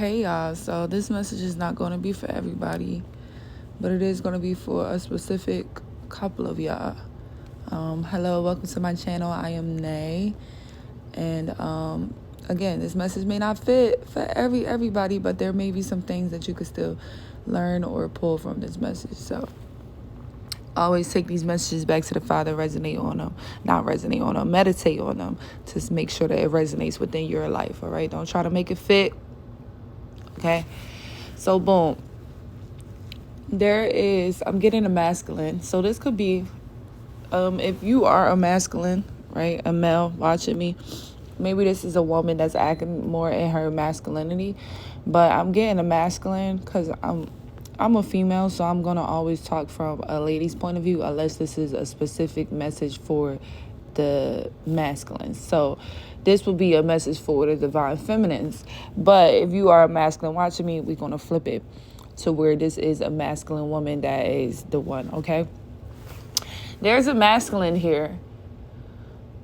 Hey y'all, so this message is not going to be for everybody, but it is going to be for a specific couple of y'all. Hello, welcome to my channel. I am Nay, and again, this message may not fit for everybody, but there may be some things that you could still learn or pull from this message. So always take these messages back to the Father, meditate on them to make sure that it resonates within your life. All right, don't try to make it fit. Okay, so boom, I'm getting a masculine. So this could be, if you are a masculine, right, a male watching me, maybe this is a woman that's acting more in her masculinity, but I'm getting a masculine because I'm a female, so I'm going to always talk from a lady's point of view unless this is a specific message for the masculines. So this will be a message for the divine feminines. But if you are a masculine watching me, we're going to flip it to where this is a masculine woman that is the one, okay? There's a masculine here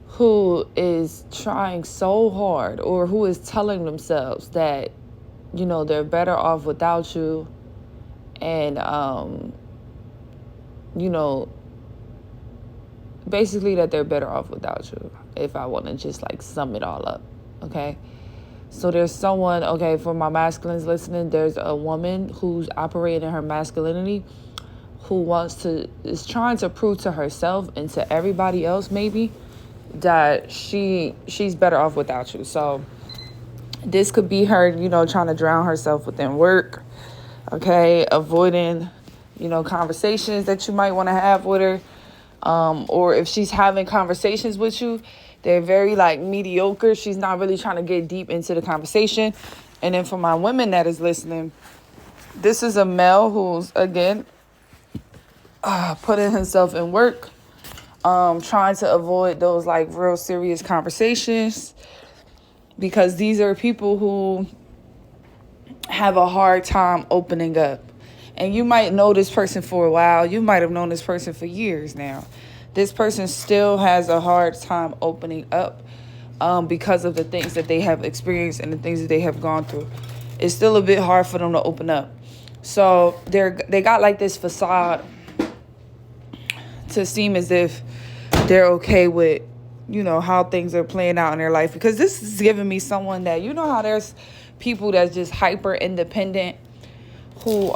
who is trying so hard, or who is telling themselves that, you know, they're better off without you. And, you know, basically that they're better off without you, if I want to just like sum it all up, okay? So there's someone, okay, for my masculines listening, there's a woman who's operating in her masculinity who is trying to prove to herself and to everybody else maybe that she's better off without you. So this could be her, you know, trying to drown herself within work, okay, avoiding, you know, conversations that you might want to have with her. Or if she's having conversations with you, they're very like mediocre. She's not really trying to get deep into the conversation. And then for my women that is listening, this is a male who's, again, putting himself in work, trying to avoid those like real serious conversations, because these are people who have a hard time opening up. And you might know this person for a while. You might have known this person for years now. This person still has a hard time opening up because of the things that they have experienced and the things that they have gone through. It's still a bit hard for them to open up. So they got like this facade to seem as if they're okay with, you know, how things are playing out in their life. Because this is giving me someone that, you know how there's people that's just hyper independent, who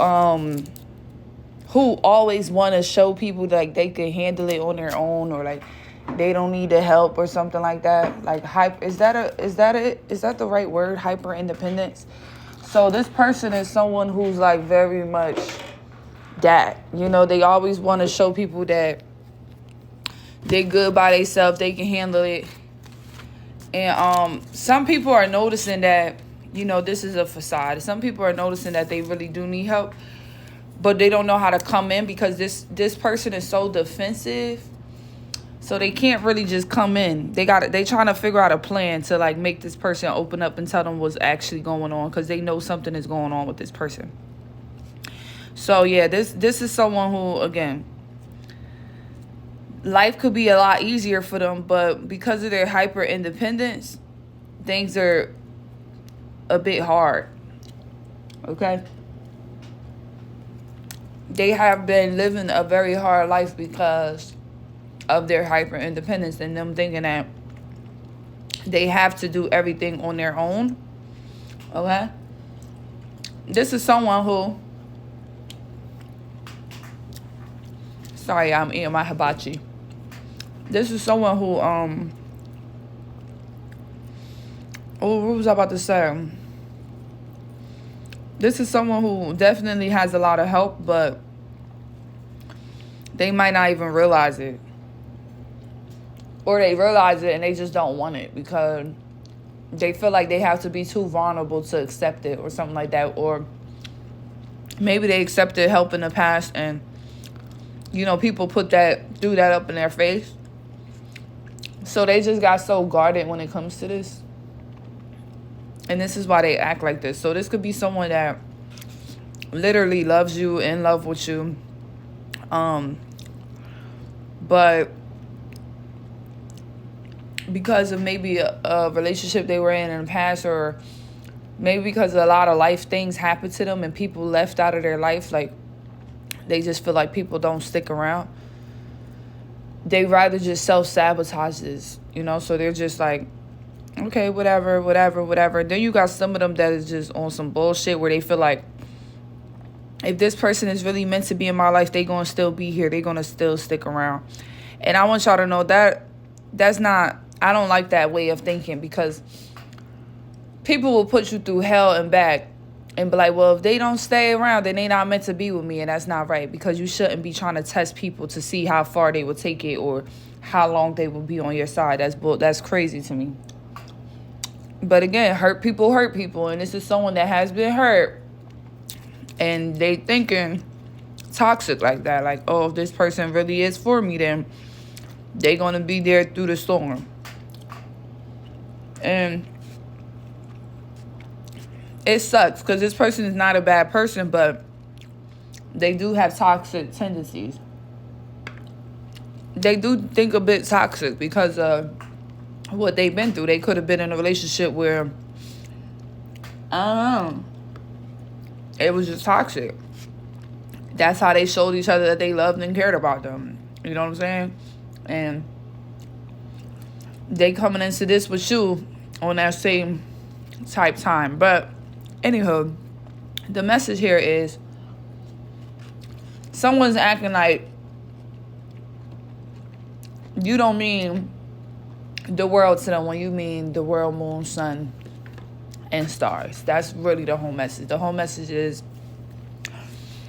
always want to show people like they can handle it on their own, or like they don't need the help or something like that. Like is that the right word? Hyper independence. So this person is someone who's like very much that, you know, they always want to show people that they're good by themselves, they can handle it. And some people are noticing that, you know, this is a facade. Some people are noticing that they really do need help, but they don't know how to come in because this person is so defensive. So they can't really just come in. They trying to figure out a plan to like make this person open up and tell them what's actually going on, because they know something is going on with this person. So yeah, this is someone who, again, life could be a lot easier for them, but because of their hyper independence, things are a bit hard, okay? They have been living a very hard life because of their hyper independence and them thinking that they have to do everything on their own, okay? This is someone who, sorry, I'm eating my hibachi. This is someone who, what was I about to say? This is someone who definitely has a lot of help, but they might not even realize it. Or they realize it and they just don't want it because they feel like they have to be too vulnerable to accept it or something like that. Or maybe they accepted help in the past and, you know, people threw that up in their face. So they just got so guarded when it comes to this. And this is why they act like this. So this could be someone that literally loves you, in love with you. But because of maybe a relationship they were in the past, or maybe because a lot of life things happen to them and people left out of their life, like they just feel like people don't stick around. They rather just self-sabotage this, so they're just like, okay, whatever. Then you got some of them that is just on some bullshit where they feel like, if this person is really meant to be in my life, they gonna still be here. They gonna still stick around. And I want y'all to know that that's not, I don't like that way of thinking, because people will put you through hell and back and be like, well, if they don't stay around, then they not meant to be with me. And that's not right, because you shouldn't be trying to test people to see how far they will take it or how long they will be on your side. That's crazy to me. But again, hurt people. And this is someone that has been hurt. And they thinking toxic like that. Like, oh, if this person really is for me, then they going to be there through the storm. And it sucks because this person is not a bad person, but they do have toxic tendencies. They do think a bit toxic because of what they've been through. They could have been in a relationship where, I don't know, it was just toxic. That's how they showed each other that they loved and cared about them. You know what I'm saying? And they coming into this with you on that same type time. But anywho, the message here is someone's acting like you don't mean the world to them when you mean the world, moon, sun, and stars. That's really the whole message. The whole message is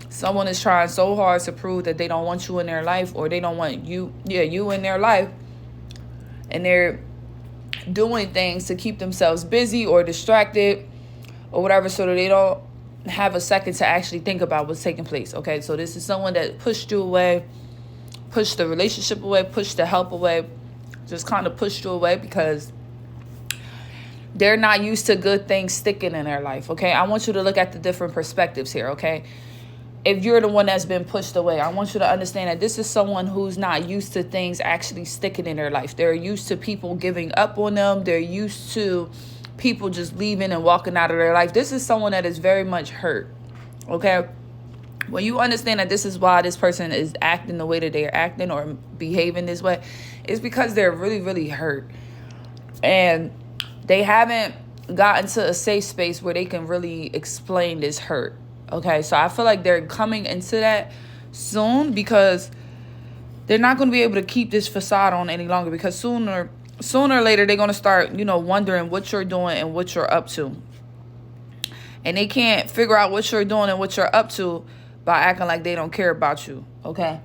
someone is trying so hard to prove that they don't want you in their life, or they don't want you in their life, and they're doing things to keep themselves busy or distracted or whatever, so that they don't have a second to actually think about what's taking place. Okay, so this is someone that pushed you away, pushed the relationship away, pushed the help away, just kind of pushed you away because they're not used to good things sticking in their life. Okay, I want you to look at the different perspectives here. Okay, if you're the one that's been pushed away, I want you to understand that this is someone who's not used to things actually sticking in their life. They're used to people giving up on them. They're used to people just leaving and walking out of their life. This is someone that is very much hurt. Okay, when you understand that this is why this person is acting the way that they're acting or behaving this way, it's because they're really, really hurt. And they haven't gotten to a safe space where they can really explain this hurt. Okay, so I feel like they're coming into that soon, because they're not going to be able to keep this facade on any longer, because sooner or later they're going to start, wondering what you're doing and what you're up to. And they can't figure out what you're doing and what you're up to by acting like they don't care about you. Okay,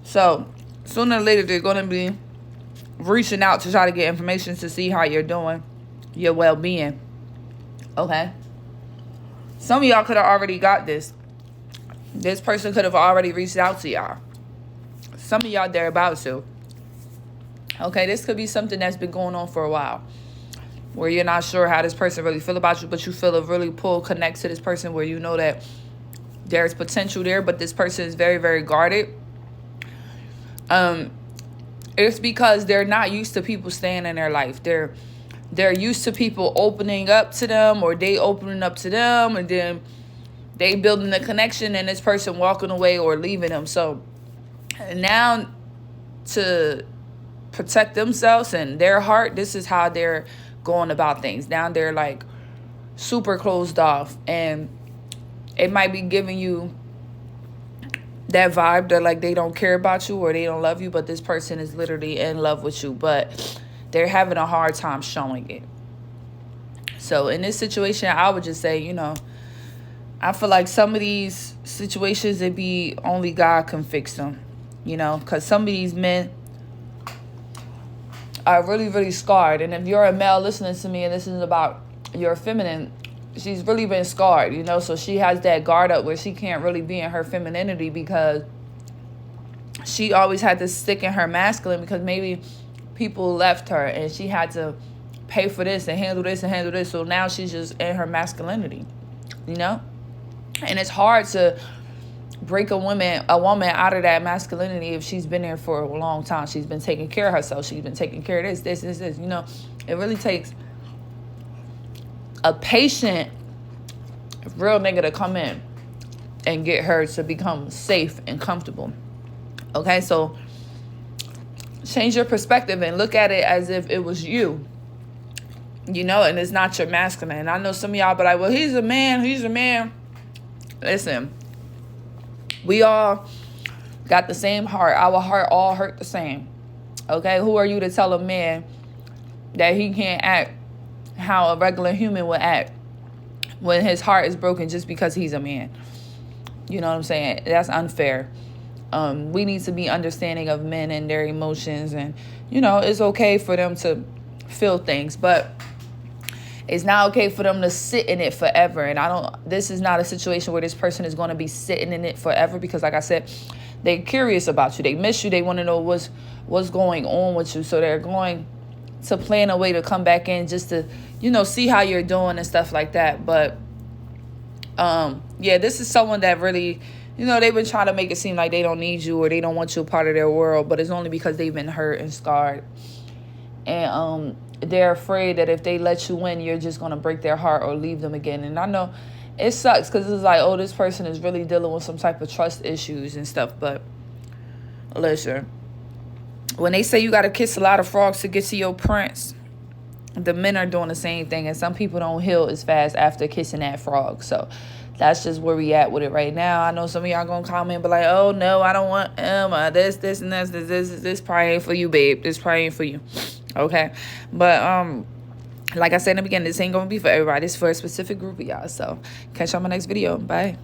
so sooner or later they're going to be reaching out to try to get information to see how you're doing, your well-being. Okay, some of y'all could have already got this. This person could have already reached out to y'all. Some of y'all, they're about to. Okay, this could be something that's been going on for a while, where you're not sure how this person really feel about you, but you feel a really pull, connect to this person, where you know that there's potential there, but this person is very, very guarded. It's because they're not used to people staying in their life. They're used to people opening up to them, or they opening up to them, and then they building a connection, and this person walking away or leaving them. So now, to protect themselves and their heart, this is how they're going about things. Now they're like super closed off, and it might be giving you that vibe that like they don't care about you or they don't love you, but this person is literally in love with you, but they're having a hard time showing it. So in this situation, I would just say, I feel like some of these situations, it be only God can fix them, because some of these men are really, really scarred. And if you're a male listening to me and this is about your feminine, she's really been scarred, so she has that guard up where she can't really be in her femininity, because she always had to stick in her masculine, because maybe people left her and she had to pay for this and handle this and handle this. So now she's just in her masculinity, and it's hard to break a woman out of that masculinity if she's been there for a long time. She's been taking care of herself. She's been taking care of this. It really takes a patient real nigga to come in and get her to become safe and comfortable. Okay, so change your perspective and look at it as if it was you. You know, and it's not your masculine. I know some of y'all be like, well, he's a man. Listen, we all got the same heart. Our heart all hurt the same. Okay, who are you to tell a man that he can't act how a regular human would act when his heart is broken just because he's a man? You know what I'm saying? That's unfair. We need to be understanding of men and their emotions, and you know, it's okay for them to feel things, but it's not okay for them to sit in it forever. And this is not a situation where this person is going to be sitting in it forever, because like I said, they're curious about you. They miss you. They want to know what's going on with you. So they're going to plan a way to come back in just to, you know, see how you're doing and stuff like that. But yeah, this is someone that really, you know, they've been trying to make it seem like they don't need you or they don't want you a part of their world, but it's only because they've been hurt and scarred. And they're afraid that if they let you in, you're just going to break their heart or leave them again. And I know it sucks because it's like, oh, this person is really dealing with some type of trust issues and stuff. But listen, when they say you got to kiss a lot of frogs to get to your prince, the men are doing the same thing. And some people don't heal as fast after kissing that frog. So that's just where we at with it right now. I know some of y'all going to comment, but like, oh, no, I don't want this, and this probably ain't for you, babe. This probably ain't for you. Okay, but like I said in the beginning, this ain't gonna be for everybody. It's for a specific group of y'all. So catch y'all in my next video. Bye.